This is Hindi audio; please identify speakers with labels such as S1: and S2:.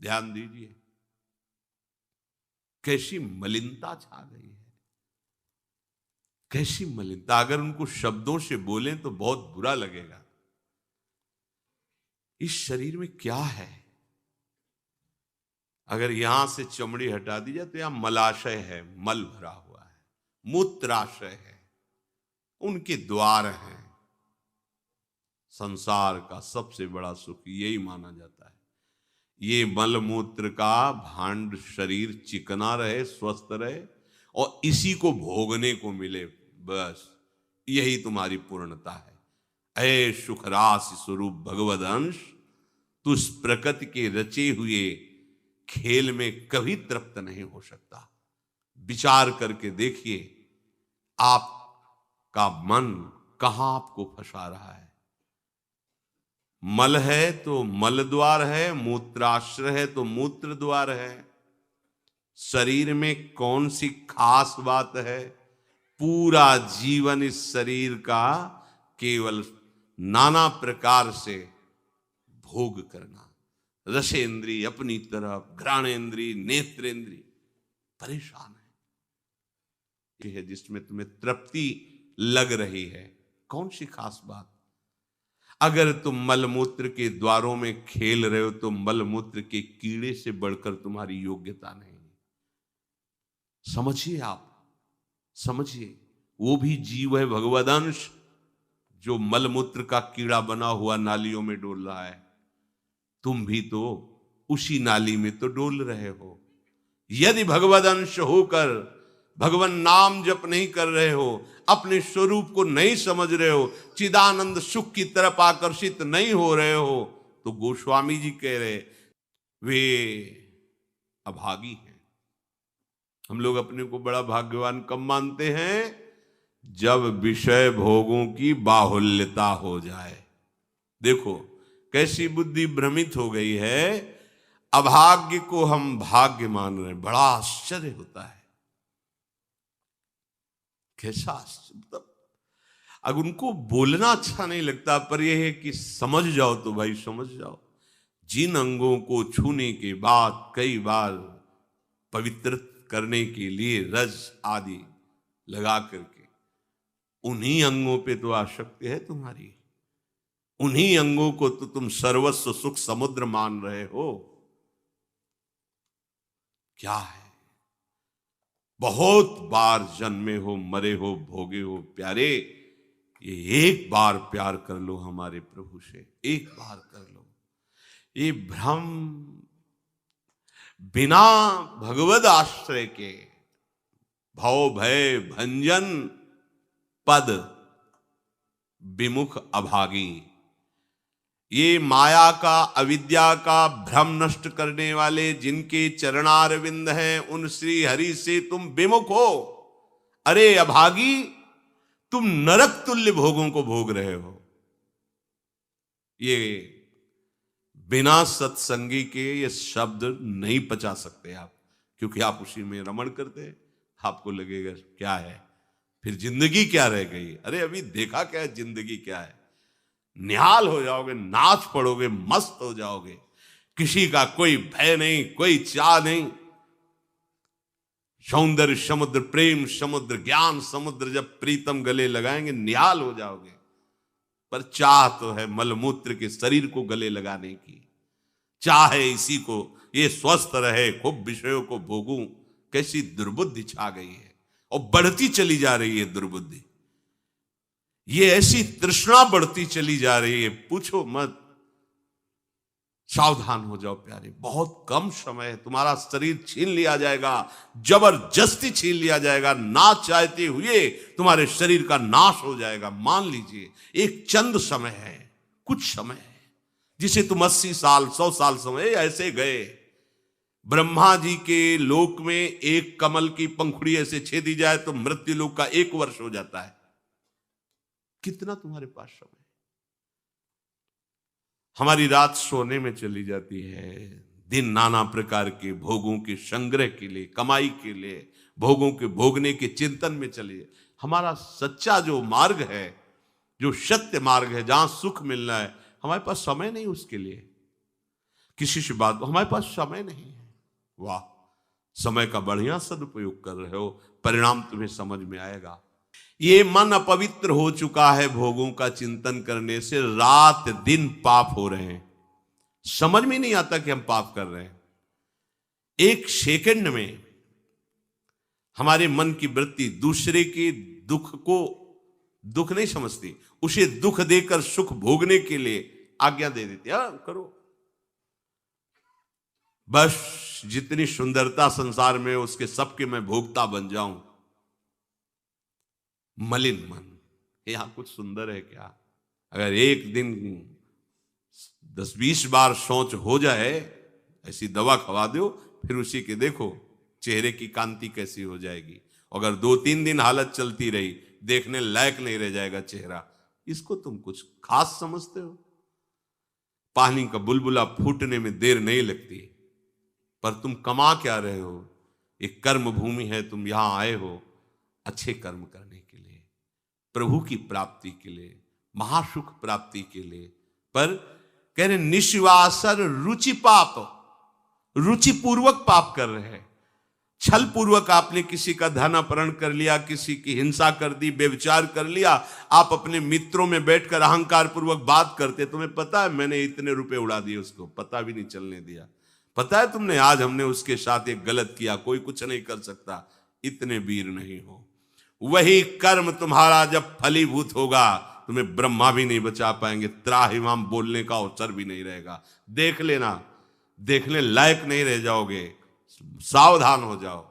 S1: ध्यान दीजिए कैसी मलिनता छा गई है, कैसी मलिनता। अगर उनको शब्दों से बोलें तो बहुत बुरा लगेगा। इस शरीर में क्या है? अगर यहां से चमड़ी हटा दी जाए तो यहां मलाशय है, मल भरा हुआ है, मूत्राशय है, उनके द्वार हैं। संसार का सबसे बड़ा सुख यही माना जाता है, ये मल मूत्र का भांड शरीर चिकना रहे, स्वस्थ रहे और इसी को भोगने को मिले, बस यही तुम्हारी पूर्णता है। ऐ सुखरास स्वरूप भगवद अंश, तू इस प्रकृति के रचे हुए खेल में कभी तृप्त नहीं हो सकता। विचार करके देखिए आपका मन कहां आपको फंसा रहा है। मल है तो मल द्वार है, मूत्राश्रय है तो मूत्र द्वार है। शरीर में कौन सी खास बात है? पूरा जीवन इस शरीर का केवल नाना प्रकार से भोग करना, रसेंद्री अपनी तरफ, घ्राणेंद्री, नेत्रेंद्री परेशान है। यह है जिसमें तुम्हें तृप्ति लग रही है। कौन सी खास बात? अगर तुम मलमूत्र के द्वारों में खेल रहे हो तो मलमूत्र के कीड़े से बढ़कर तुम्हारी योग्यता नहीं। समझिए, आप समझिए, वो भी जीव है, भगवदंश, जो मलमूत्र का कीड़ा बना हुआ नालियों में डोल रहा है। तुम भी तो उसी नाली में तो डोल रहे हो। यदि भगवदंश होकर भगवान नाम जप नहीं कर रहे हो, अपने स्वरूप को नहीं समझ रहे हो, चिदानंद सुख की तरफ आकर्षित नहीं हो रहे हो, तो गोस्वामी जी कह रहे वे अभागी हैं। हम लोग अपने को बड़ा भाग्यवान कब मानते हैं? जब विषय भोगों की बाहुल्यता हो जाए। देखो कैसी बुद्धि भ्रमित हो गई है। अभाग्य को हम भाग्य मान रहे हैं। बड़ा आश्चर्य होता है। कैसा आश्चर्य! अगर उनको बोलना अच्छा नहीं लगता, पर यह है कि समझ जाओ तो भाई समझ जाओ। जिन अंगों को छूने के बाद कई बार पवित्र करने के लिए रज आदि लगा करके, उन्हीं अंगों पे तो आसक्ति है तुम्हारी। उन्हीं अंगों को तो तुम सर्वस्व सुख समुद्र मान रहे हो। क्या है? बहुत बार जन्मे हो, मरे हो, भोगे हो प्यारे, ये एक बार प्यार कर लो हमारे प्रभु से, एक बार कर लो। ये भ्रम बिना भगवद आश्रय के भव भय भंजन पद विमुख अभागी, ये माया का, अविद्या का भ्रम नष्ट करने वाले जिनके चरणारविंद हैं, उन श्री हरि से तुम विमुख हो। अरे अभागी, तुम नरक तुल्य भोगों को भोग रहे हो। ये बिना सत्संगी के ये शब्द नहीं पचा सकते आप, क्योंकि आप उसी में रमण करते हैं। आपको लगेगा क्या है, फिर जिंदगी क्या रह गई? अरे अभी देखा क्या है, जिंदगी क्या है। निहाल हो जाओगे, नाच पड़ोगे, मस्त हो जाओगे। किसी का कोई भय नहीं, कोई चाह नहीं। सौंदर्य समुद्र, प्रेम समुद्र, ज्ञान समुद्र जब प्रीतम गले लगाएंगे, निहाल हो जाओगे। पर चाह तो है मलमूत्र के शरीर को गले लगाने की। चाह है इसी को, ये स्वस्थ रहे, खूब विषयों को भोगूं। कैसी दुर्बुद्धि छा गई है, और बढ़ती चली जा रही है दुर्बुद्धि। ये ऐसी तृष्णा बढ़ती चली जा रही है, पूछो मत। सावधान हो जाओ प्यारे, बहुत कम समय है, तुम्हारा शरीर छीन लिया जाएगा, जबरदस्ती छीन लिया जाएगा। ना चाहते हुए तुम्हारे शरीर का नाश हो जाएगा। मान लीजिए एक चंद समय है, कुछ समय है, जिसे तुम 80 साल 100 साल समय ऐसे गए। ब्रह्मा जी के लोक में एक कमल की पंखुड़ी ऐसे छेदी जाए तो मृत्यु लोक का 1 वर्ष हो जाता है। कितना तुम्हारे पास समय? हमारी रात सोने में चली जाती है, दिन नाना प्रकार के भोगों के संग्रह के लिए, कमाई के लिए, भोगों के भोगने के चिंतन में चलिए। हमारा सच्चा जो मार्ग है, जो सत्य मार्ग है, जहां सुख मिलना है, हमारे पास समय नहीं उसके लिए। किसी से बात, हमारे पास समय नहीं है। वाह, समय का बढ़िया सदुपयोग कर रहे हो, परिणाम तुम्हें समझ में आएगा। ये मन अपवित्र हो चुका है भोगों का चिंतन करने से, रात दिन पाप हो रहे हैं, समझ में नहीं आता कि हम पाप कर रहे हैं। एक सेकंड में हमारे मन की वृत्ति दूसरे के दुख को दुख नहीं समझती, उसे दुख देकर सुख भोगने के लिए आज्ञा दे देती है, करो। बस जितनी सुंदरता संसार में उसके सबके मैं भोगता बन जाऊं। मलिन मन, यहां कुछ सुंदर है क्या? अगर एक दिन 10-20 बार सोच हो जाए, ऐसी दवा खवा दो, फिर उसी के देखो चेहरे की कांति कैसी हो जाएगी। अगर 2-3 दिन हालत चलती रही, देखने लायक नहीं रह जाएगा चेहरा। इसको तुम कुछ खास समझते हो? पानी का बुलबुला फूटने में देर नहीं लगती, पर तुम कमा क्या रहे हो? एक कर्म भूमि है, तुम यहां आए हो अच्छे कर्म करने के लिए, प्रभु की प्राप्ति के लिए, महासुख प्राप्ति के लिए। पर कह रहे निश्वासर रुचि पाप, रुचिपूर्वक पाप कर रहे हैं। छल पूर्वक आपने किसी का धन अपहरण कर लिया, किसी की हिंसा कर दी, व्यभिचार कर लिया। आप अपने मित्रों में बैठकर अहंकार पूर्वक बात करते, तुम्हें पता है मैंने इतने रुपए उड़ा दिए, उसको पता भी नहीं चलने दिया। पता है तुमने आज हमने उसके साथ एक गलत किया, कोई कुछ नहीं कर सकता। इतने वीर नहीं हो। वही कर्म तुम्हारा जब फलीभूत होगा, तुम्हें ब्रह्मा भी नहीं बचा पाएंगे, त्राहिमाम बोलने का अवसर भी नहीं रहेगा। देख लेना, देखने लायक नहीं रह जाओगे, सावधान हो जाओ।